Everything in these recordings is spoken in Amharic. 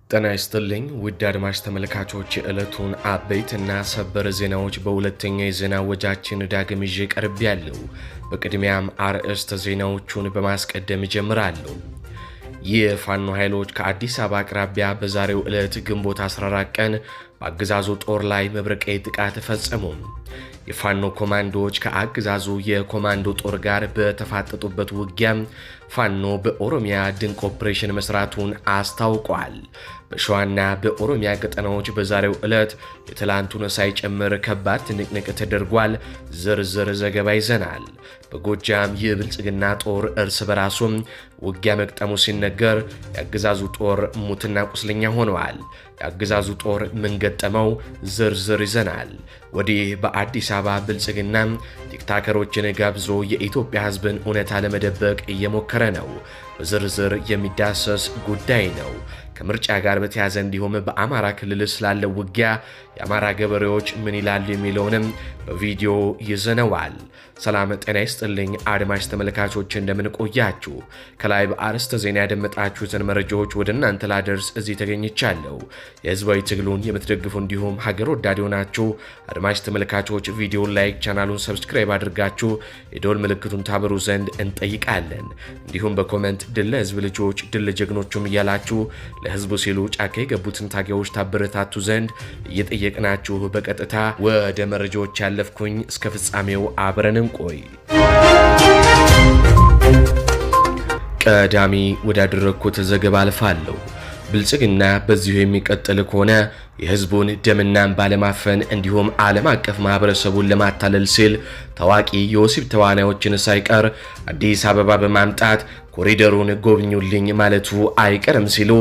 ጤና ይስጥልኝ ውድ አድማጭ ተመልካቾች የዕለቱን አበይትና ሰበር ዜናዎች በሁለተኛ የዜና ወጃችን ዳግም ይዤ ቀርቤያለሁ። በቅድሚያም አርዕስተ ዜናዎቹን በማስቀደም እጀምራለሁ። የፋኖ ኃይሎች ከአዲስ አበባ አቅራቢያ በዛሬው ዕለት ግንቦት 14 ቀን በአገዛዙ ጦር ላይ መብረቃዊ ጥቃት ፈጸሙ። የፋኖ ኮማንዶዎች ከአገዛዙ የኮማንዶ ጦር ጋር በተፋጠጡበት ውጊያ ፋኖ በኦሮሚያ ድንቅ ኦፕሬሽን መስራቱን አስታውቋል። በሸዋና በኦሮሚያ ቀጠናዎች በዛሬው ዕለት የትላንቱን ሳይጨምር ከባድ ትንቅንቅ ተደርጓል። ዝርዝር ዘገባ ይዘናል። በጎጃም የብልጽግና ጦር እርስ በራሱም ውጊያ መቅጠሙ ሲነገር የአገዛዙ ጦር ሙትና ቁስለኛ ሆነዋል። የአገዛዙ ጦር ምን ገጠመው? ዝርዝር ይዘናል። ወዲህ በአዲስ አበባ ብልጽግና ቲክታከሮችን ጋብዞ የኢትዮጵያ ሕዝብን እውነታ ለመደበቅ እየሞከረ ነው። በዝርዝር የሚዳሰስ ጉዳይ ነው። ከምርጫ ጋር በተያያዘ እንዲሁም በአማራ ክልል ስላለው ውጊያ የአማራ ገበሬዎች ምን ይላሉ የሚለውንም በቪዲዮ ይዘነዋል። ሰላም ጤና ይስጥልኝ አድማጭ ተመልካቾች፣ እንደምን ቆያችሁ? ከላይ በአርዕስተ ዜና ያደመጣችሁትን መረጃዎች ወደ እናንተ ላደርስ እዚህ ተገኝቻለሁ። የህዝባዊ ትግሉን የምትደግፉ እንዲሁም ሀገር ወዳድ ሆናችሁ አድማጭ ተመልካቾች ቪዲዮን ላይክ፣ ቻናሉን ሰብስክራይብ አድርጋችሁ የደወል ምልክቱን ታበሩ ዘንድ እንጠይቃለን። እንዲሁም በኮሜንት ድል ለህዝብ ልጆች ድል ለጀግኖቹም እያላችሁ ለህዝቡ ሲሉ ጫካ የገቡትን ታጋዮች ታበረታቱ ዘንድ እየጠየቅናችሁ በቀጥታ ወደ መረጃዎች ያለፍኩኝ፣ እስከ ፍጻሜው አብረን እንቆይ። ቀዳሚ ወዳደረኩት ዘገባ አልፋለሁ። ብልጽግና በዚሁ የሚቀጥል ከሆነ የህዝቡን ደምና ባለማፈን እንዲሁም ዓለም አቀፍ ማህበረሰቡን ለማታለል ሲል ታዋቂ የወሲብ ተዋናዮችን ሳይቀር አዲስ አበባ በማምጣት ኮሪደሩን ጎብኙልኝ ማለቱ አይቀርም ሲሉ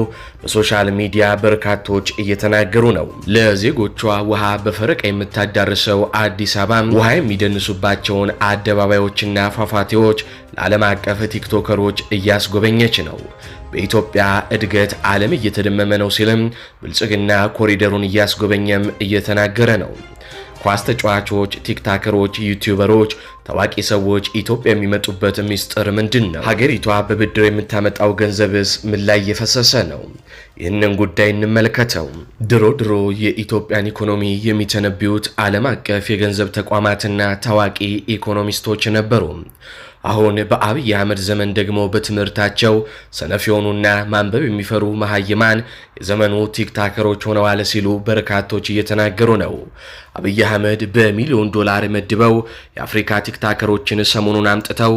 በሶሻል ሚዲያ በርካቶች እየተናገሩ ነው። ለዜጎቿ ውሃ በፈረቃ የምታዳርሰው አዲስ አበባ ውሃ የሚደንሱባቸውን አደባባዮችና ፏፏቴዎች ለዓለም አቀፍ ቲክቶከሮች እያስጎበኘች ነው። በኢትዮጵያ እድገት ዓለም እየተደመመ ነው ሲልም ብልጽግና ኮሪደሩን እያስጎበኘም እየተናገረ ነው። ኳስ ተጫዋቾች፣ ቲክታከሮች፣ ዩቲዩበሮች፣ ታዋቂ ሰዎች ኢትዮጵያ የሚመጡበት ሚስጥር ምንድን ነው? ሀገሪቷ በብድር የምታመጣው ገንዘብስ ምን ላይ እየፈሰሰ ነው? ይህንን ጉዳይ እንመልከተው። ድሮ የኢትዮጵያን ኢኮኖሚ የሚተነብዩት ዓለም አቀፍ የገንዘብ ተቋማትና ታዋቂ ኢኮኖሚስቶች ነበሩ። አሁን በአብይ አህመድ ዘመን ደግሞ በትምህርታቸው ሰነፍ የሆኑና ማንበብ የሚፈሩ መሃይማን የዘመኑ ቲክታከሮች ሆነዋል ሲሉ በርካቶች እየተናገሩ ነው። አብይ አህመድ በሚሊዮን ዶላር መድበው የአፍሪካ ቲክታከሮችን ሰሞኑን አምጥተው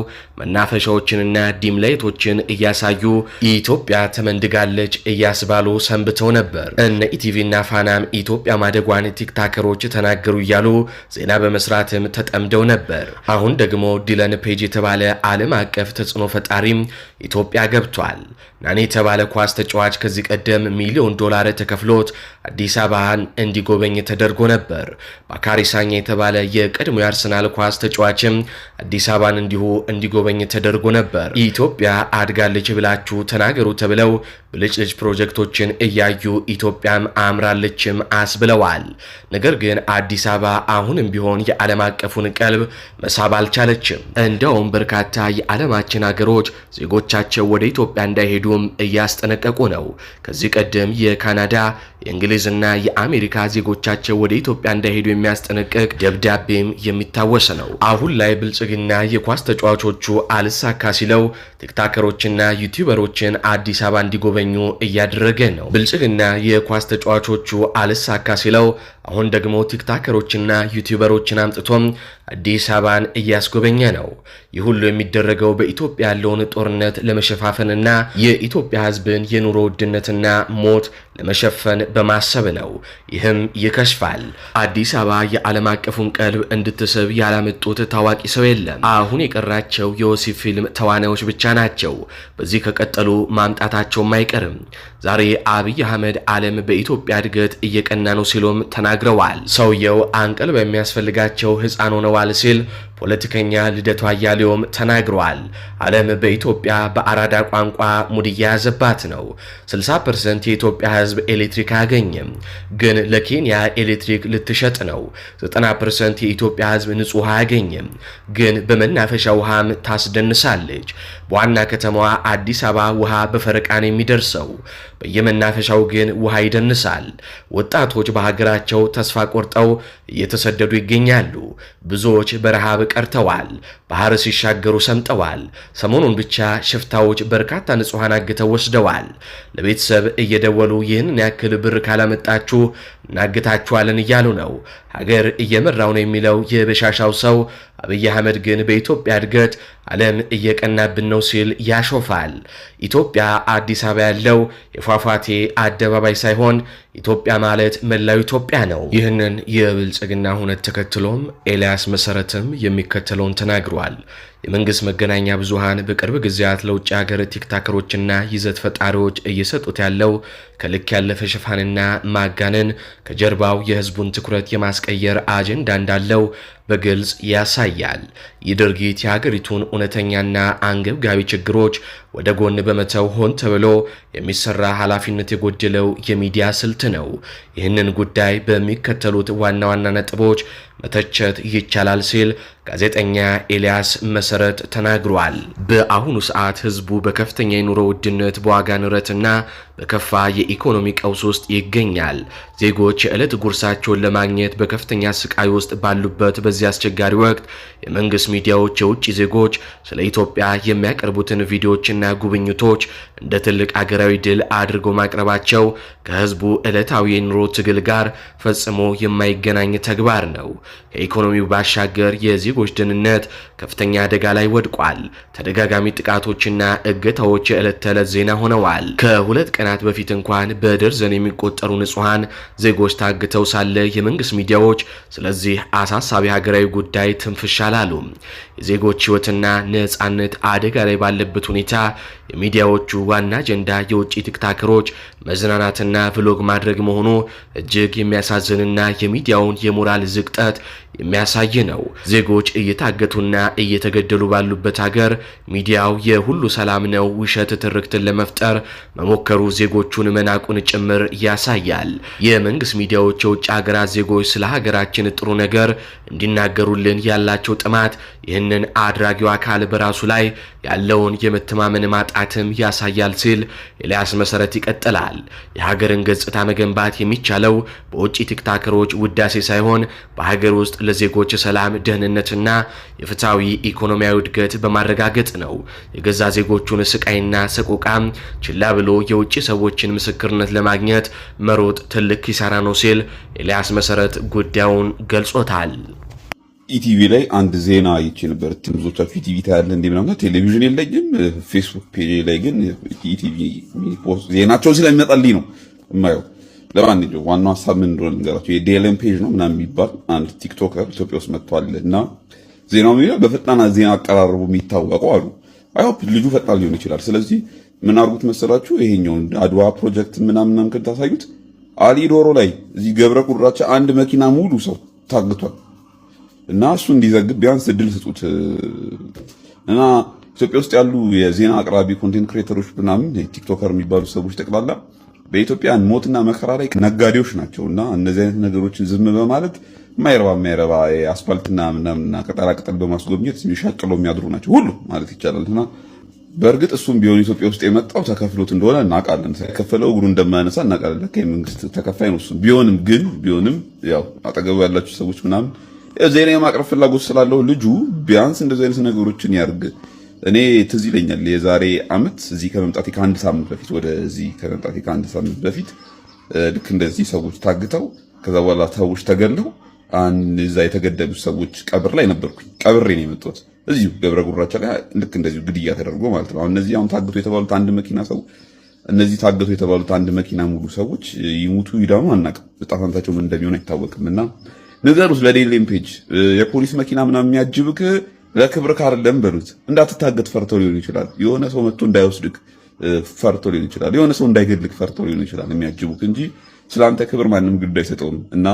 መናፈሻዎችንና ዲም ላይቶችን እያሳዩ ኢትዮጵያ ተመንድጋለች እያስባሉ ሰንብተው ነበር። እነ ኢቲቪና ፋናም ኢትዮጵያ ማደጓን ቲክታከሮች ተናገሩ እያሉ ዜና በመስራትም ተጠምደው ነበር። አሁን ደግሞ ዲለን ፔጅ የተባለ ዓለም አቀፍ ተጽዕኖ ፈጣሪም ኢትዮጵያ ገብቷል። ናኒ የተባለ ኳስ ተጫዋች ከዚህ ቀደም ሚሊዮን ዶላር ተከፍሎት አዲስ አበባን እንዲጎበኝ ተደርጎ ነበር። ባካሪ ሳኛ የተባለ የቀድሞ የአርሰናል ኳስ ተጫዋችም አዲስ አበባን እንዲሁ እንዲጎበኝ ተደርጎ ነበር። ኢትዮጵያ አድጋለች ብላችሁ ተናገሩ ተብለው ብልጭልጭ ፕሮጀክቶችን እያዩ ኢትዮጵያም አምራለችም አስብለዋል። ነገር ግን አዲስ አበባ አሁንም ቢሆን የዓለም አቀፉን ቀልብ መሳብ አልቻለችም። እንደውም በርካታ የዓለማችን ሀገሮች ዜጎቻቸው ወደ ኢትዮጵያ እንዳይሄዱም እያስጠነቀቁ ነው። ከዚህ ቀደም የካናዳ የእንግሊዝና የአሜሪካ ዜጎቻቸው ወደ ኢትዮጵያ እንዳይሄዱ የሚያስጠነቅቅ ደብዳቤም የሚታወስ ነው። አሁን ላይ ብልጽግና የኳስ ተጫዋቾቹ አልሳካ ሲለው ቲክታከሮችና ዩቲዩበሮችን አዲስ አበባ እንዲጎበኙ እያደረገ ነው። ብልጽግና የኳስ ተጫዋቾቹ አልሳካ ሲለው አሁን ደግሞ ቲክታከሮችና ዩቲዩበሮችን አምጥቶም አዲስ አበባን እያስጎበኘ ነው። ይህ ሁሉ የሚደረገው በኢትዮጵያ ያለውን ጦርነት ለመሸፋፈንና የኢትዮጵያ ሕዝብን የኑሮ ውድነትና ሞት ለመሸፈን በማሰብ ነው። ይህም ይከሽፋል። አዲስ አበባ የዓለም አቀፉን ቀልብ እንድትስብ ያላመጡት ታዋቂ ሰው የለም። አሁን የቀራቸው የወሲብ ፊልም ተዋናዮች ብቻ ናቸው። በዚህ ከቀጠሉ ማምጣታቸውም አይቀርም። ዛሬ አብይ አህመድ ዓለም በኢትዮጵያ እድገት እየቀና ነው ሲሉም ተናግረዋል። ሰውየው አንቀልብ የሚያስፈልጋቸው ህፃን ሆነዋል ሲል ፖለቲከኛ ልደቱ አያሌውም ተናግረዋል። ዓለም በኢትዮጵያ በአራዳ ቋንቋ ሙድ እየያዘባት ነው። 60% የኢትዮጵያ ህዝብ ኤሌክትሪክ አያገኝም፣ ግን ለኬንያ ኤሌክትሪክ ልትሸጥ ነው። 90% የኢትዮጵያ ህዝብ ንጹህ አያገኝም፣ ግን በመናፈሻ ውሃም ታስደንሳለች። በዋና ከተማዋ አዲስ አበባ ውሃ በፈረቃን የሚደርሰው፣ በየመናፈሻው ግን ውሃ ይደንሳል። ወጣቶች በሀገራቸው ተስፋ ቆርጠው እየተሰደዱ ይገኛሉ። ብዙዎች በረሃብ ቀርተዋል። ባህር ሲሻገሩ ሰምጠዋል። ሰሞኑን ብቻ ሽፍታዎች በርካታ ንጹሃን አግተው ወስደዋል። ለቤተሰብ እየደወሉ ይህንን ያክል ብር ካላመጣችሁ እናግታችኋለን እያሉ ነው። ሀገር እየመራው ነው የሚለው የበሻሻው ሰው አብይ አህመድ ግን በኢትዮጵያ እድገት ዓለም እየቀናብን ነው ሲል ያሾፋል። ኢትዮጵያ አዲስ አበባ ያለው የፏፏቴ አደባባይ ሳይሆን ኢትዮጵያ ማለት መላው ኢትዮጵያ ነው። ይህንን የብልጽግና ሁነት ተከትሎም ኤልያስ መሰረትም የሚከተለውን ተናግሯል። የመንግስት መገናኛ ብዙሃን በቅርብ ጊዜያት ለውጭ ሀገር ቲክታከሮችና ይዘት ፈጣሪዎች እየሰጡት ያለው ከልክ ያለፈ ሽፋንና ማጋነን ከጀርባው የህዝቡን ትኩረት የማስቀየር አጀንዳ እንዳለው በግልጽ ያሳያል። ይህ ድርጊት የሀገሪቱን እውነተኛና አንገብጋቢ ችግሮች ወደ ጎን በመተው ሆን ተብሎ የሚሰራ ኃላፊነት የጎደለው የሚዲያ ስልት ነው። ይህንን ጉዳይ በሚከተሉት ዋና ዋና ነጥቦች መተቸት ይቻላል ሲል ጋዜጠኛ ኤልያስ መሰረት ተናግሯል። በአሁኑ ሰዓት ህዝቡ በከፍተኛ የኑሮ ውድነት፣ በዋጋ ንረትና በከፋ የኢኮኖሚ ቀውስ ውስጥ ይገኛል። ዜጎች የዕለት ጉርሳቸውን ለማግኘት በከፍተኛ ስቃይ ውስጥ ባሉበት በዚህ አስቸጋሪ ወቅት የመንግስት ሚዲያዎች የውጭ ዜጎች ስለ ኢትዮጵያ የሚያቀርቡትን ቪዲዮዎችና ጉብኝቶች እንደ ትልቅ አገራዊ ድል አድርገው ማቅረባቸው ከህዝቡ ዕለታዊ የኑሮ ትግል ጋር ፈጽሞ የማይገናኝ ተግባር ነው። ከኢኮኖሚው ባሻገር የዜጎች ደህንነት ከፍተኛ አደጋ ላይ ወድቋል። ተደጋጋሚ ጥቃቶችና እገታዎች የዕለት ተዕለት ዜና ሆነዋል። ከሁለት ቀናት በፊት እንኳን በደርዘን የሚቆጠሩ ንጹሃን ዜጎች ታግተው ሳለ የመንግስት ሚዲያዎች ስለዚህ አሳሳቢ ሀገራዊ ጉዳይ ትንፍሽ አላሉ። የዜጎች ህይወትና ነጻነት አደጋ ላይ ባለበት ሁኔታ የሚዲያዎቹ ዋና አጀንዳ የውጭ ቲክታከሮች መዝናናትና ቭሎግ ማድረግ መሆኑ እጅግ የሚያሳዝንና የሚዲያውን የሞራል ዝቅጠት የሚያሳይ ነው። ዜጎች እየታገቱና እየተገደሉ ባሉበት ሀገር ሚዲያው የሁሉ ሰላም ነው ውሸት ትርክትን ለመፍጠር መሞከሩ ዜጎቹን መናቁን ጭምር ያሳያል። የመንግስት ሚዲያዎች የውጭ ሀገራት ዜጎች ስለ ሀገራችን ጥሩ ነገር እንዲናገሩልን ያላቸው ጥማት ይህንን አድራጊው አካል በራሱ ላይ ያለውን የመተማመን ማጣትም ያሳያል ሲል ኤልያስ መሰረት ይቀጥላል። የሀገርን ገጽታ መገንባት የሚቻለው በውጭ ቲክታከሮች ውዳሴ ሳይሆን በሀገር ውስጥ ለዜጎች ሰላም፣ ደህንነትና የፍትሃዊ ኢኮኖሚያዊ እድገት በማረጋገጥ ነው። የገዛ ዜጎቹን ስቃይና ሰቆቃም ችላ ብሎ የውጭ ሰዎችን ምስክርነት ለማግኘት መሮጥ ትልቅ ኪሳራ ነው ሲል ኤልያስ መሰረት ጉዳዩን ገልጾታል። ኢቲቪ ላይ አንድ ዜና አይቼ ነበር። ብዙዎቻችሁ ኢቲቪ ታያለ እንዴ? ምናምን ቴሌቪዥን የለኝም። ፌስቡክ ፔጅ ላይ ግን ኢቲቪ ፖስት ዜናቸው ስለሚመጣልኝ ነው የማየው። ለማንኛውም ዋናው ሀሳብ ምን እንደሆነ ልንገራችሁ። የዲኤልኤም ፔጅ ነው ምናምን የሚባል አንድ ቲክቶከር ኢትዮጵያ ውስጥ መጥቷል እና ዜናው የሚለው በፈጣን ዜና አቀራረቡ የሚታወቀው አሉ። አይሆፕ ልጁ ፈጣን ሊሆን ይችላል። ስለዚህ ምን አድርጉት መሰላችሁ? ይሄኛውን አድዋ ፕሮጀክት ምናምን ታሳዩት። አሊ ዶሮ ላይ እዚህ ገብረ ቁራቻ አንድ መኪና ሙሉ ሰው ታግቷል እና እሱ እንዲዘግብ ቢያንስ እድል ስጡት እና ኢትዮጵያ ውስጥ ያሉ የዜና አቅራቢ ኮንቴንት ክሬተሮች ምናምን ቲክቶከር የሚባሉ ሰዎች ጠቅላላ በኢትዮጵያ ሞትና መከራ ላይ ነጋዴዎች ናቸውና እነዚህ አይነት ነገሮችን ዝም በማለት ማይረባ አስፋልትና ምናምንና ቅጠላቅጠል በማስጎብኘት የሚሻቅለው የሚያድሩ ናቸው ሁሉ ማለት ይቻላልና በእርግጥ እሱም ቢሆን ኢትዮጵያ ውስጥ የመጣው ተከፍሎት እንደሆነ እናውቃለን። ሳይከፈለው እግሩ እንደማያነሳ እናውቃለን። ከመንግስት ተከፋይ ነው እሱ። ቢሆንም ያው አጠገቡ ያላችሁ ሰዎች ምናምን ዜና የማቅረብ ፍላጎት ስላለው ልጁ ቢያንስ እንደዚህ አይነት ነገሮችን ያርግ። እኔ ትዝ ይለኛል የዛሬ ዓመት እዚህ ከመምጣቴ ከአንድ ሳምንት በፊት ወደዚህ ከመምጣቴ ከአንድ ሳምንት በፊት ልክ እንደዚህ ሰዎች ታግተው ከዛ በኋላ ሰዎች ተገለው እዛ የተገደሉ ሰዎች ቀብር ላይ ነበርኩኝ። ቀብሬ ነው የመጣሁት እዚሁ ገብረ ጉራቻ ላይ ልክ እንደዚሁ ግድያ ተደርጎ ማለት ነው። እነዚህ አሁን ታግቶ የተባሉት አንድ መኪና ሰው እነዚህ ታግቶ የተባሉት አንድ መኪና ሙሉ ሰዎች ይሙቱ ይዳኑ አናውቅም። ዕጣ ፈንታቸው ምን እንደሚሆን አይታወቅምና ነገር ውስጥ ለዲኤልኤም ፔጅ የፖሊስ መኪና ምናምን የሚያጅብክ ለክብር ካርለም በሉት። እንዳትታገት ፈርቶ ሊሆን ይችላል። የሆነ ሰው መጥቶ እንዳይወስድክ ፈርቶ ሊሆን ይችላል። የሆነ ሰው እንዳይገድልክ ፈርቶ ሊሆን ይችላል የሚያጅቡክ እንጂ ስላንተ ክብር ማንም ግድ አይሰጠውም። እና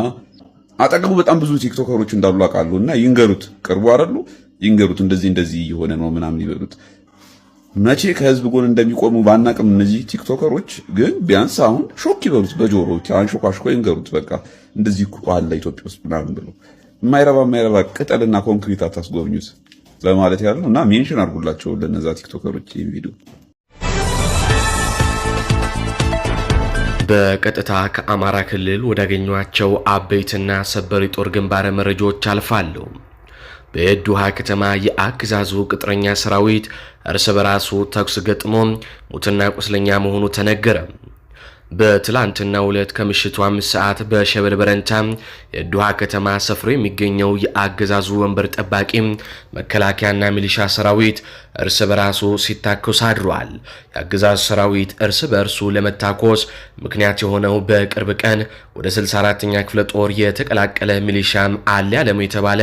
አጠገቡ በጣም ብዙ ቲክቶከሮች እንዳሉ አውቃለሁ እና ይንገሩት። ቅርቡ አይደሉ ይንገሩት፣ እንደዚህ እየሆነ ነው ምናምን ይበሉት። መቼ ከህዝብ ጎን እንደሚቆሙ ባናቅም እነዚህ ቲክቶከሮች ግን ቢያንስ አሁን ሾክ ይበሉት፣ በጆሮ አንሾካሽኮ ይንገሩት። በቃ እንደዚህ አለ ኢትዮጵያ ውስጥ ምናምን ብሎ የማይረባ ቅጠልና ኮንክሪት አታስጎብኙት ለማለት ያለው እና ሜንሽን አድርጉላቸው ለነዛ ቲክቶከሮች ይሄን ቪዲዮ። በቀጥታ ከአማራ ክልል ወዳገኟቸው አበይትና ሰበር የጦር ግንባር መረጃዎች አልፋሉ። በየዱሃ ከተማ የአገዛዙ ቅጥረኛ ሰራዊት እርስ በራሱ ተኩስ ገጥሞ ሙትና ቁስለኛ መሆኑ ተነገረ። በትላንትናው ዕለት ከምሽቱ 5 ሰዓት በሸበል በረንታ የዱሃ ከተማ ሰፍሮ የሚገኘው የአገዛዙ ወንበር ጠባቂ መከላከያና ሚሊሻ ሰራዊት እርስ በራሱ ሲታኮስ አድሯል። የአገዛዙ ሰራዊት እርስ በእርሱ ለመታኮስ ምክንያት የሆነው በቅርብ ቀን ወደ 64ኛ ክፍለ ጦር የተቀላቀለ ሚሊሻም አለ ያለሙ የተባለ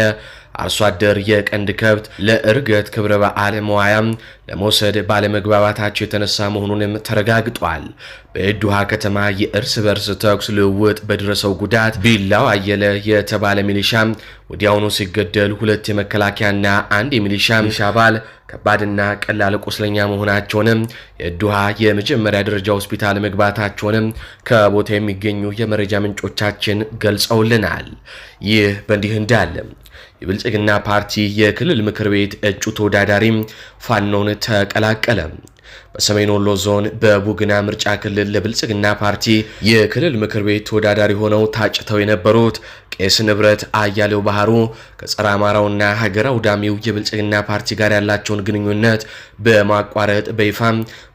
አርሶ አደር የቀንድ ከብት ለእርገት ክብረ በዓል መዋያም ለመውሰድ ባለመግባባታቸው የተነሳ መሆኑንም ተረጋግጧል። በየዱሃ ከተማ የእርስ በርስ ተኩስ ልውውጥ በደረሰው ጉዳት ቢላው አየለ የተባለ ሚሊሻ ወዲያውኑ ሲገደል 2 የመከላከያና 1 የሚሊሻ አባል ከባድና ቀላል ቁስለኛ መሆናቸውንም የዱሃ የመጀመሪያ ደረጃ ሆስፒታል መግባታቸውንም ከቦታ የሚገኙ የመረጃ ምንጮቻችን ገልጸውልናል። ይህ በእንዲህ እንዳለ የብልጽግና ፓርቲ የክልል ምክር ቤት እጩ ተወዳዳሪም ፋኖን ተቀላቀለ። በሰሜን ወሎ ዞን በቡግና ምርጫ ክልል ለብልጽግና ፓርቲ የክልል ምክር ቤት ተወዳዳሪ ሆነው ታጭተው የነበሩት ቄስ ንብረት አያሌው ባህሩ ከጸረ አማራውና ሀገር አውዳሚው የብልጽግና ፓርቲ ጋር ያላቸውን ግንኙነት በማቋረጥ በይፋ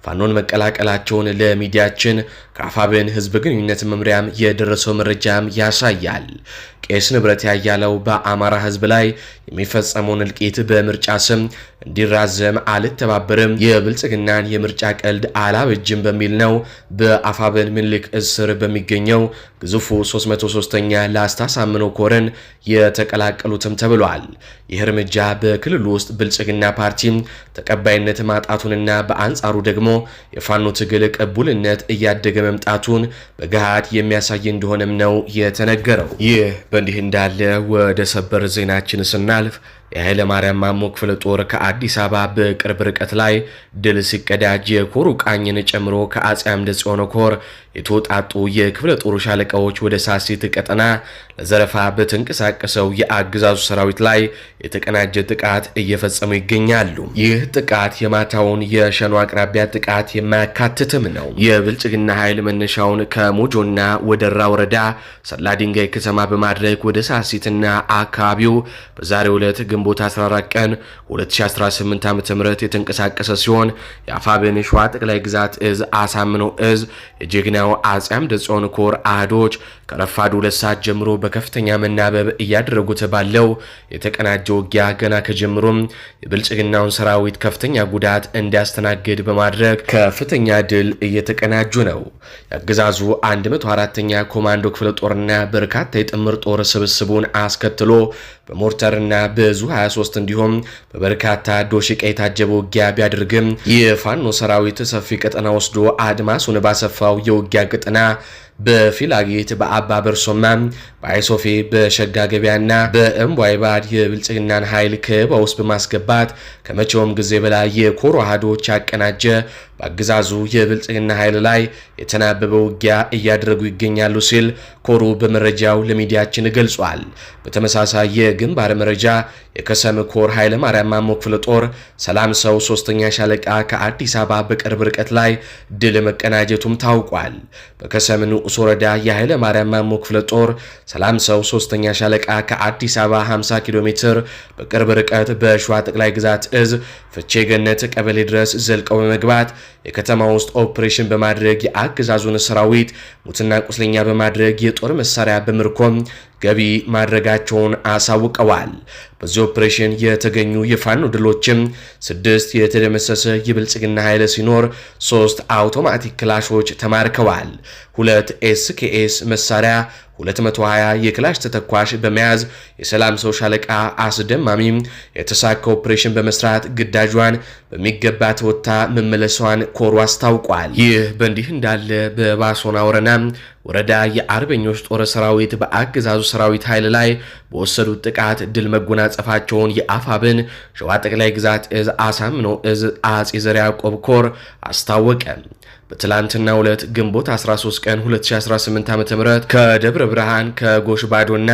ፋኖን መቀላቀላቸውን ለሚዲያችን ከአፋብን ህዝብ ግንኙነት መምሪያም የደረሰው መረጃም ያሳያል። ቄስ ንብረት ያያለው በአማራ ህዝብ ላይ የሚፈጸመውን እልቂት በምርጫ ስም እንዲራዘም አልተባበርም፣ የብልጽግናን የምርጫ ቀልድ አላበጅም በሚል ነው በአፋብን ምኒልክ እስር በሚገኘው ግዙፉ 303ኛ ላስታ ሳምነው ኮርን የተቀላቀሉትም ተብሏል። ይህ እርምጃ በክልሉ ውስጥ ብልጽግና ፓርቲ ተቀባይነት ማጣቱንና በአንጻሩ ደግሞ የፋኖ ትግል ቅቡልነት እያደገ መምጣቱን በገሃድ የሚያሳይ እንደሆነም ነው የተነገረው። ይህ በእንዲህ እንዳለ ወደ ሰበር ዜናችን ስናልፍ የኃይለ ማርያም ማሞ ክፍለ ጦር ከአዲስ አበባ በቅርብ ርቀት ላይ ድል ሲቀዳጅ የኮሩ ቃኝን ጨምሮ ከአጼ አምደ ጽዮን ኮር የተወጣጡ የክፍለ ጦሩ ሻለቃዎች ወደ ሳሲት ቀጠና ለዘረፋ በተንቀሳቀሰው የአገዛዙ ሰራዊት ላይ የተቀናጀ ጥቃት እየፈጸሙ ይገኛሉ። ይህ ጥቃት የማታውን የሸኖ አቅራቢያ ጥቃት የማያካትትም ነው። የብልጽግና ኃይል መነሻውን ከሞጆና ወደራ ወረዳ ሰላ ድንጋይ ከተማ በማድረግ ወደ ሳሲትና አካባቢው በዛሬው ዕለት ግንቦት 14 ቀን 2018 ዓ.ም የተንቀሳቀሰ ሲሆን የአፋብን ሸዋ ጠቅላይ ግዛት እዝ አሳምነው እዝ የጀግናው አጼ አምደ ጽዮን ኮር አህዶች ከረፋዱ 2 ሰዓት ጀምሮ በከፍተኛ መናበብ እያደረጉት ባለው የተቀናጀ ውጊያ ገና ከጀምሮም የብልጽግናውን ሰራዊት ከፍተኛ ጉዳት እንዲያስተናግድ በማድረግ ከፍተኛ ድል እየተቀናጁ ነው። የአገዛዙ 104ኛ ኮማንዶ ክፍለ ጦርና በርካታ የጥምር ጦር ስብስቡን አስከትሎ በሞርተርና በዙ 23 እንዲሁም በበርካታ ዶሽቃ የታጀበ ውጊያ ቢያደርግም የፋኖ ሰራዊት ሰፊ ቀጠና ወስዶ አድማሱን ባሰፋው የውጊያ ቀጠና በፊላጌት በአባ በርሶማ በአይሶፌ በሸጋ ገበያና በእምቧይ ባድ የብልጽግናን ኃይል ከበባ ውስጥ በማስገባት ከመቼውም ጊዜ በላይ የኮሮ አሃዶች ያቀናጀ በአገዛዙ የብልጽግና ኃይል ላይ የተናበበ ውጊያ እያደረጉ ይገኛሉ ሲል ኮሩ በመረጃው ለሚዲያችን ገልጿል። በተመሳሳይ የግንባር መረጃ የከሰም ኮር ኃይለ ማርያም ማሞ ክፍለ ጦር ሰላም ሰው 3ኛ ሻለቃ ከአዲስ አበባ በቅርብ ርቀት ላይ ድል መቀናጀቱም ታውቋል። በከሰም ንዑስ ወረዳ የኃይለ ማርያም ማሞ ክፍለ ጦር ሰላም ሰው 3ኛ ሻለቃ ከአዲስ አበባ 50 ኪሎ ሜትር በቅርብ ርቀት በሸዋ ጠቅላይ ግዛት እዝ ፍቼ ገነት ቀበሌ ድረስ ዘልቀው በመግባት የከተማ ውስጥ ኦፕሬሽን በማድረግ የአገዛዙን ሰራዊት ሙትና ቁስለኛ በማድረግ የጦር መሳሪያ በምርኮም ገቢ ማድረጋቸውን አሳውቀዋል። በዚህ ኦፕሬሽን የተገኙ የፋኖ ድሎችም 6 የተደመሰሰ የብልጽግና ኃይል ሲኖር 3 አውቶማቲክ ክላሾች ተማርከዋል። 2 ኤስኬኤስ መሳሪያ፣ 220 የክላሽ ተተኳሽ በመያዝ የሰላም ሰው ሻለቃ አስደማሚ የተሳካ ኦፕሬሽን በመስራት ግዳጇን በሚገባ ተወጥታ መመለሷን ኮሩ አስታውቋል። ይህ በእንዲህ እንዳለ በባሶና ወረዳ የአርበኞች ጦር ሰራዊት በአገዛዙ ሰራዊት ኃይል ላይ በወሰዱት ጥቃት ድል መጎናጸፋቸውን የአፋብን ሸዋ ጠቅላይ ግዛት እዝ አሳምነው እዝ አጼ ዘርዓ ያዕቆብ ኮር አስታወቀ። በትላንትናው ዕለት ግንቦት 13 ቀን 2018 ዓ.ም ከደብረ ብርሃን ከጎሽ ባዶና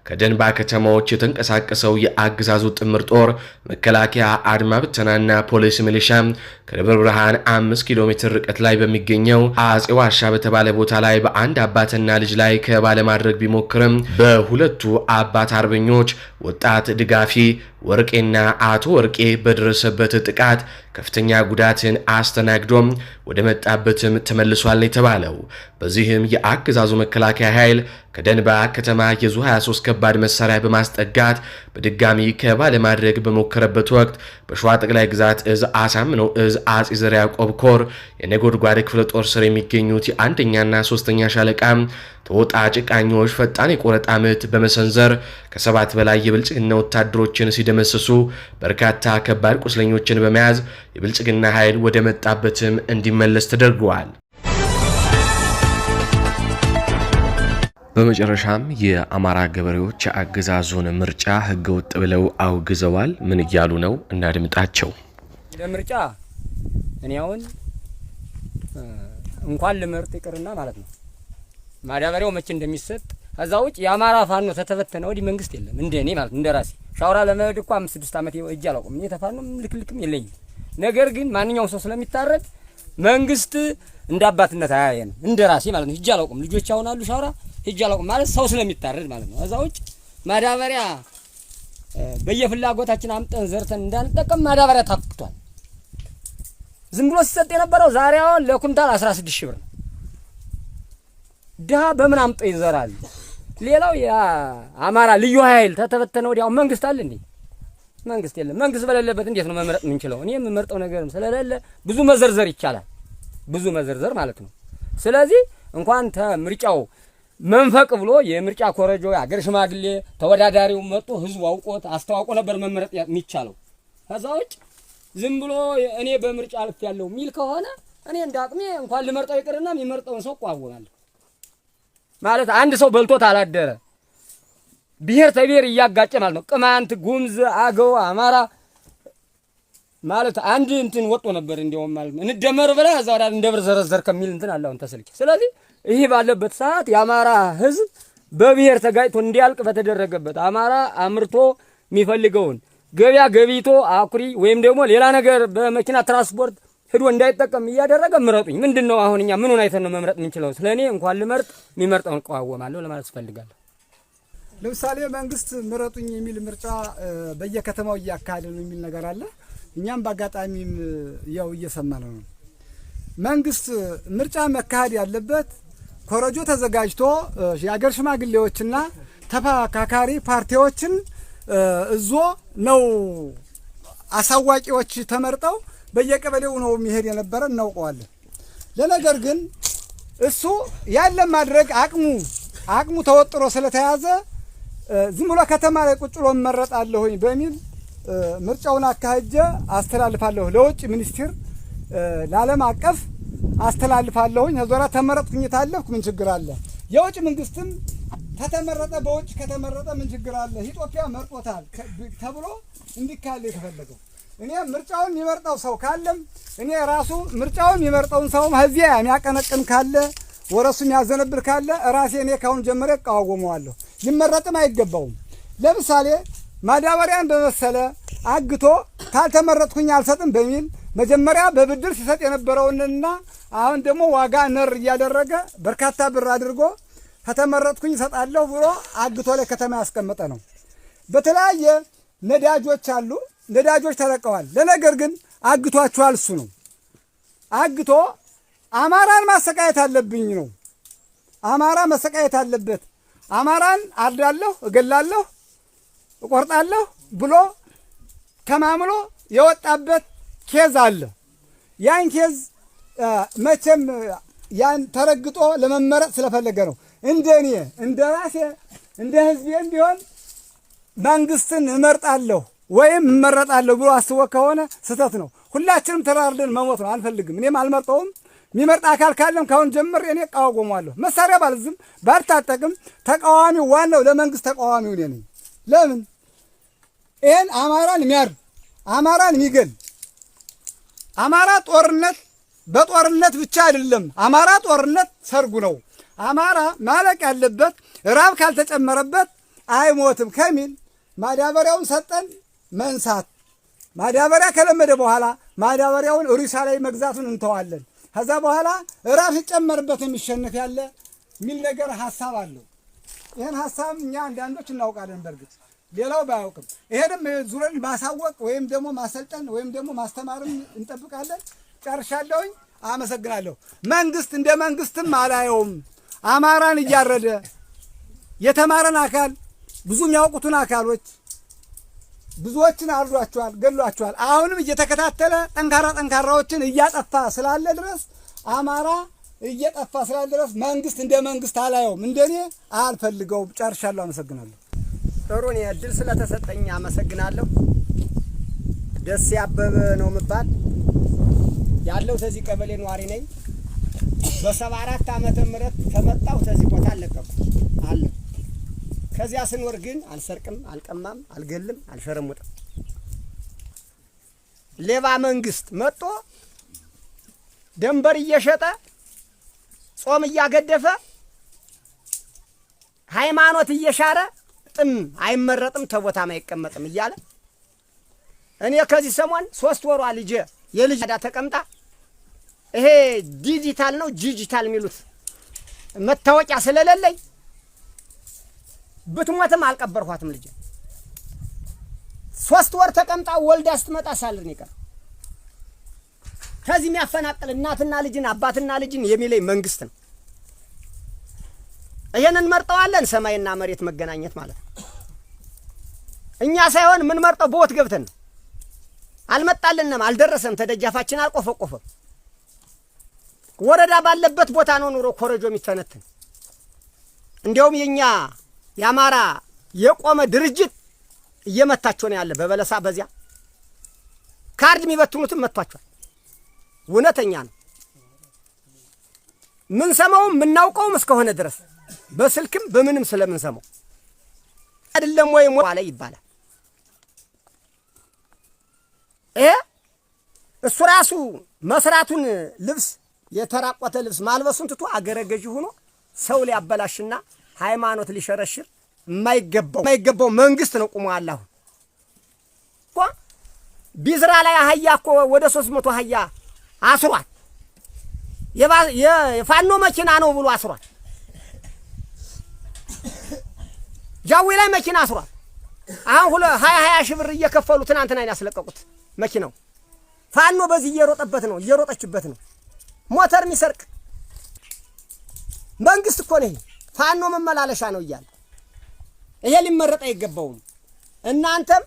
ከደንባ ከተማዎች የተንቀሳቀሰው የአገዛዙ ጥምር ጦር መከላከያ አድማ ብተናና ፖሊስ ሚሊሻ ከደብረ ብርሃን 5 ኪሎ ሜትር ርቀት ላይ በሚገኘው አጼ ዋሻ በተባለ ቦታ ላይ በአንድ አባትና ልጅ ላይ ከበባ ለማድረግ ቢሞክርም በሁለቱ አባት አርበኞች ወጣት ድጋፊ ወርቄና አቶ ወርቄ በደረሰበት ጥቃት ከፍተኛ ጉዳትን አስተናግዶም ወደ መጣበትም ተመልሷል የተባለው። በዚህም የአገዛዙ መከላከያ ኃይል ከደንባ ከተማ የዙ 23 ከባድ መሳሪያ በማስጠጋት በድጋሚ ከበባ ለማድረግ በሞከረበት ወቅት በሸዋ ጠቅላይ ግዛት እዝ አሳምነው እዝ አጼ ዘርዓ ያዕቆብ ኮር የነጎድጓድ ክፍለ ጦር ስር የሚገኙት የአንደኛና ሶስተኛ ሻለቃ ተወጣጭ ቃኞች ፈጣን የቆረጣ ምት በመሰንዘር ከ7 በላይ የብልጽግና ወታደሮችን ሲደመስሱ በርካታ ከባድ ቁስለኞችን በመያዝ የብልጽግና ኃይል ወደ መጣበትም እንዲመለስ ተደርጓል። በመጨረሻም የአማራ ገበሬዎች የአገዛዙን ምርጫ ህገወጥ ብለው አውግዘዋል። ምን እያሉ ነው? እናድምጣቸው። ለምርጫ እኔ አሁን እንኳን ልመርጥ ይቅርና ማለት ነው ማዳበሪያው መቼ እንደሚሰጥ ከዛ ውጭ የአማራ ፋኖ ተተበተነ ወዲህ መንግስት የለም እንደኔ ማለት እንደራሴ ሻውራ ለመሄድ እኮ 5-6 ዓመት እጅ አላውቅም። እኔ ተፋኖም ልክልክም የለኝም። ነገር ግን ማንኛውም ሰው ስለሚታረድ መንግስት እንዳባትነት አያየን እንደራሴ ማለት ነው። እጅ አላውቅም። ልጆች አሁን አሉ ሻውራ እጅ አላውቅም ማለት ሰው ስለሚታረድ ማለት ነው። ከዛ ውጭ ማዳበሪያ በየፍላጎታችን አምጠን ዘርተን እንዳንጠቀም ማዳበሪያ ታክቷል። ዝም ብሎ ሲሰጥ የነበረው ዛሬ አሁን ለኩንታል 16 ሺህ ብር ነው። ድሃ በምን አምጦ ይዘራል? ሌላው የአማራ ልዩ ኃይል ተተበተነ ወዲያው መንግስት አለ እንዴ? መንግስት የለም። መንግስት በሌለበት እንዴት ነው መመረጥ የምንችለው? እኔ የምመርጠው ነገርም ስለሌለ ብዙ መዘርዘር ይቻላል፣ ብዙ መዘርዘር ማለት ነው። ስለዚህ እንኳን ምርጫው መንፈቅ ብሎ የምርጫ ኮረጆ አገር ሽማግሌ ተወዳዳሪው መጥቶ ህዝቡ አውቆት አስተዋውቆ ነበር መመረጥ የሚቻለው። ከዛ ውጭ ዝም ብሎ እኔ በምርጫ አልፍ ያለው ሚል ከሆነ እኔ እንዳቅሜ እንኳን ልመርጠው ይቅርና የሚመርጠውን ሰው ቋወማለሁ ማለት አንድ ሰው በልቶት አላደረ ብሔር ተብሔር እያጋጨ ማለት ነው። ቅማንት፣ ጉምዝ፣ አገው፣ አማራ ማለት አንድ እንትን ወጥቶ ነበር እንደውም ማለት ነው እንደመር ብለ እዛ ወዳ እንደብር ዘረዘር ከሚል እንትን አላውን ተሰልክ። ስለዚህ ይሄ ባለበት ሰዓት የአማራ ህዝብ በብሔር ተጋጭቶ እንዲያልቅ በተደረገበት አማራ አምርቶ የሚፈልገውን ገበያ ገቢቶ አኩሪ ወይም ደግሞ ሌላ ነገር በመኪና ትራንስፖርት ሄዶ እንዳይጠቀም እያደረገ ምረጡኝ። ምንድነው አሁን እኛ ምኑን አይተን ነው መምረጥ የምንችለው? ስለኔ እንኳን ልመርጥ የሚመርጠውን እቃወማለሁ ለማለት ፈልጋለሁ። ለምሳሌ መንግስት ምረጡኝ የሚል ምርጫ በየከተማው እያካሄደ ነው የሚል ነገር አለ። እኛም በአጋጣሚም ያው እየሰማን ነው። መንግስት ምርጫ መካሄድ ያለበት ኮረጆ ተዘጋጅቶ የአገር ሽማግሌዎችና ተፋካካሪ ፓርቲዎችን እዞ ነው አሳዋቂዎች ተመርጠው በየቀበሌው ነው የሚሄድ የነበረ እናውቀዋለን። ለነገር ግን እሱ ያለ ማድረግ አቅሙ ተወጥሮ ስለተያዘ ዝም ብሎ ከተማ ላይ ቁጭ ብሎ መረጣለሁኝ በሚል ምርጫውን አካሄጀ አስተላልፋለሁ ለውጭ ሚኒስትር ለዓለም አቀፍ አስተላልፋለሁኝ። ዞራ ተመረጥኩኝ ታለፍኩ ምን ችግር አለ? የውጭ መንግስትም ተተመረጠ በውጭ ከተመረጠ ምን ችግር አለ? ኢትዮጵያ መርጦታል ተብሎ እንዲካለ የተፈለገው እኔ ምርጫውን የሚመርጠው ሰው ካለም እኔ ራሱ ምርጫውን የሚመርጠውን ሰው ህዚያ የሚያቀነቅን ካለ ወረሱ የሚያዘነብር ካለ ራሴ እኔ ካሁን ጀምሬ እቃወመዋለሁ። ሊመረጥም አይገባውም። ለምሳሌ ማዳበሪያን በመሰለ አግቶ ካልተመረጥኩኝ አልሰጥም በሚል መጀመሪያ በብድር ሲሰጥ የነበረውንና አሁን ደግሞ ዋጋ ነር እያደረገ በርካታ ብር አድርጎ ከተመረጥኩኝ ሰጣለሁ ብሎ አግቶ ላይ ከተማ ያስቀመጠ ነው። በተለያየ ነዳጆች አሉ፣ ነዳጆች ተለቀዋል። ለነገር ግን አግቷቸዋል። እሱ ነው አግቶ አማራን ማሰቃየት አለብኝ ነው። አማራ መሰቃየት አለበት። አማራን አርዳለሁ፣ እገላለሁ፣ እቆርጣለሁ ብሎ ከማምሎ የወጣበት ኬዝ አለ። ያን ኬዝ መቼም ያን ተረግጦ ለመመረጥ ስለፈለገ ነው። እንደኔ እንደ ራሴ እንደ ህዝቤም ቢሆን መንግስትን እመርጣለሁ ወይም እመረጣለሁ ብሎ አስቦ ከሆነ ስህተት ነው። ሁላችንም ተራርደን መሞት ነው። አልፈልግም። እኔም አልመርጠውም። የሚመርጥ አካል ካለም ካሁን ጀምሬ እኔ እቃወመዋለሁ። መሳሪያ ባልዝም ባልታጠቅም ተቃዋሚው ዋናው ለመንግስት ተቃዋሚው እኔ ነኝ። ለምን ይሄን አማራን የሚያርድ አማራን የሚገል አማራ ጦርነት በጦርነት ብቻ አይደለም። አማራ ጦርነት ሰርጉ ነው። አማራ ማለቅ ያለበት ራብ ካልተጨመረበት አይሞትም ከሚል ማዳበሪያውን ሰጠን መንሳት ማዳበሪያ ከለመደ በኋላ ማዳበሪያውን ሪሳ ላይ መግዛቱን እንተዋለን። ከዛ በኋላ ራብ ሲጨመርበት የሚሸነፍ ያለ የሚል ነገር ሐሳብ አለው። ይሄን ሐሳብ እኛ አንዳንዶች እናውቃለን። በርግጥ ሌላው ባያውቅም ይሄንም ዙረን ማሳወቅ ወይም ደግሞ ማሰልጠን ወይም ደግሞ ማስተማርን እንጠብቃለን። ጨርሻለሁኝ። አመሰግናለሁ። መንግስት እንደ መንግስትም አላየውም። አማራን እያረደ የተማረን አካል ብዙ የሚያውቁትን አካሎች ብዙዎችን አርዷቸዋል፣ ገሏቸዋል። አሁንም እየተከታተለ ጠንካራዎችን እያጠፋ ስላለ ድረስ አማራ እየጠፋ ስላለ ድረስ መንግስት እንደ መንግስት አላየውም። እንደኔ አልፈልገውም። ጨርሻለሁ። አመሰግናለሁ። ጥሩ ነው። እድል ስለተሰጠኝ አመሰግናለሁ። ደስ ያበበ ነው የምባል ያለው ተዚህ ቀበሌ ነዋሪ ነኝ። በ74 ዓመተ ምህረት ተመጣው ተዚህ ቦታ አለቀቁ አለ። ከዚያ ስንወር ግን አልሰርቅም፣ አልቀማም፣ አልገልም፣ አልሸረሙጥም። ሌባ መንግስት መጥቶ ደንበር እየሸጠ ጾም እያገደፈ ሃይማኖት እየሻረ ጥም አይመረጥም ተቦታም አይቀመጥም እያለ እኔ ከዚህ ሰሞን 3 ወሯ ልጄ የልጅ አዳ ተቀምጣ ይሄ ዲጂታል ነው ዲጂታል የሚሉት መታወቂያ ስለሌለኝ ብትሞትም አልቀበርኳትም። ልጄ 3 ወር ተቀምጣ ወልዳ ስትመጣ ሳልር ነው። ከዚህ የሚያፈናቅል እናትና ልጅን አባትና ልጅን የሚለይ መንግስት ነው። ይሄንን መርጠዋለን። ሰማይና መሬት መገናኘት ማለት ነው። እኛ ሳይሆን ምን መርጠው ቦት ገብተን አልመጣልንም፣ አልደረሰም፣ ተደጃፋችን አልቆፈቆፈም። ወረዳ ባለበት ቦታ ነው ኑሮ ኮረጆ የሚተነትን። እንዲያውም የኛ የአማራ የቆመ ድርጅት እየመታቸው ነው ያለ። በበለሳ በዚያ ካርድ የሚበትኑትም መቷቸዋል። እውነተኛ ነው። ምን ሰማውም ምናውቀውም እስከሆነ ድረስ በስልክም በምንም ስለምንሰማው አይደለም ወይ ሞላ ይባላል። እሱ ራሱ መስራቱን ልብስ የተራቆተ ልብስ ማልበሱን ትቶ አገረገዥ ሆኖ ሰው ሊያበላሽና ሃይማኖት ሊሸረሽር የማይገባው መንግስት ነው ቁሞ አላሁ እኮ ቢዝራ ላይ አህያ እኮ ወደ 300 አህያ አስሯል። የፋኖ መኪና ነው ብሎ አስሯል። ጃዊ ላይ መኪና አስሯል። አሁን 20 ሺህ ብር እየከፈሉ ትናንትና ያስለቀቁት መኪናው ፋኖ በዚህ እየሮጠችበት ነው። ሞተር የሚሰርቅ መንግስት እኮ ነው። ፋኖ መመላለሻ ነው እያለ ይሄ ሊመረጥ አይገባውም። እናንተም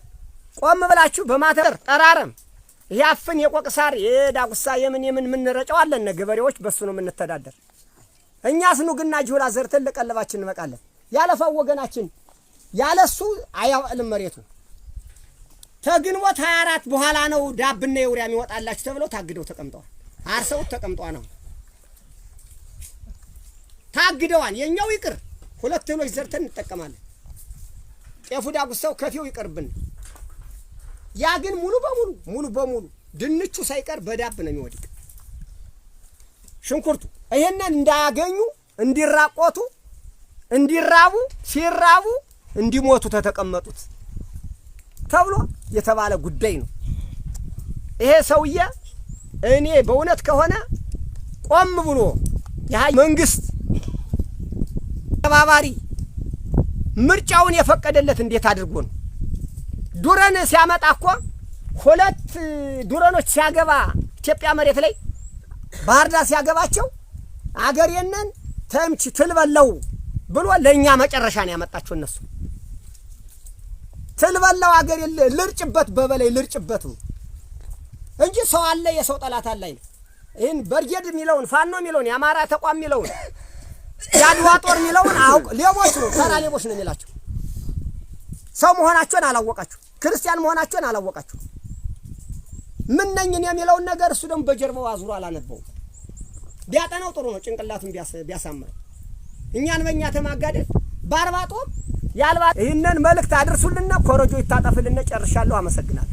ቆም ብላችሁ በማተር ጠራረም ያፍን የቆቅሳር የዳጉሳ የምን ምንረጨው አለን። ገበሬዎች በሱ ነው የምንተዳደር። እኛስ ኑግና ጅሁላ ዘርተን ለቀለባችን እንመቃለን። ያለፋው ወገናችን ያለሱ አያውልም መሬቱ። ተግንቦት 24 በኋላ ነው ዳብና የውሪያ የሚወጣላችሁ ተብለው ታግደው ተቀምጠዋል። አርሰው ተቀምጠዋል። ነው ታግደዋል። የኛው ይቅር 2 እህሎች ዘርተን እንጠቀማለን። ጤፉ ዳጉሳው ከፊው ይቅርብን። ያ ግን ሙሉ በሙሉ ድንቹ ሳይቀር በዳብ ነው የሚወድቅ። ሽንኩርቱ ይሄንን እንዳያገኙ እንዲራቆቱ እንዲራቡ ሲራቡ እንዲሞቱ ተተቀመጡት ተብሎ የተባለ ጉዳይ ነው። ይሄ ሰውዬ እኔ በእውነት ከሆነ ቆም ብሎ ያ መንግስት ተባባሪ ምርጫውን የፈቀደለት እንዴት አድርጎ ነው? ዱረን ሲያመጣ እኮ 2 ዱረኖች ሲያገባ ኢትዮጵያ መሬት ላይ ባህር ዳር ሲያገባቸው አገሬነን ተምች ትልበለው ብሎ ለኛ መጨረሻ ነው ያመጣቸው። እነሱ ትልበለው አገሬ ልርጭበት በበላይ ልርጭበት እንጂ ሰው አለ የሰው ጠላት አለ አይደል? ይሄን በርጌድ የሚለውን ፋኖ የሚለውን የአማራ ተቋም የሚለውን የአድዋ ጦር የሚለውን አውቅ ሌቦች ነው ተራ ሌቦች ነው የሚላቸው። ሰው መሆናቸውን አላወቃችሁ፣ ክርስቲያን መሆናቸውን አላወቃችሁ። ምን ነኝ የሚለውን ነገር እሱ ደግሞ በጀርባው አዙሮ አላነበው። ቢያጠናው ጥሩ ነው፣ ጭንቅላቱን ቢያሳምረው። እኛን በእኛ ተማጋደል በአርባ ጦም ያልባ። ይህንን መልእክት አድርሱልና ኮረጆ ይታጠፍልና ጨርሻለሁ። አመሰግናለሁ።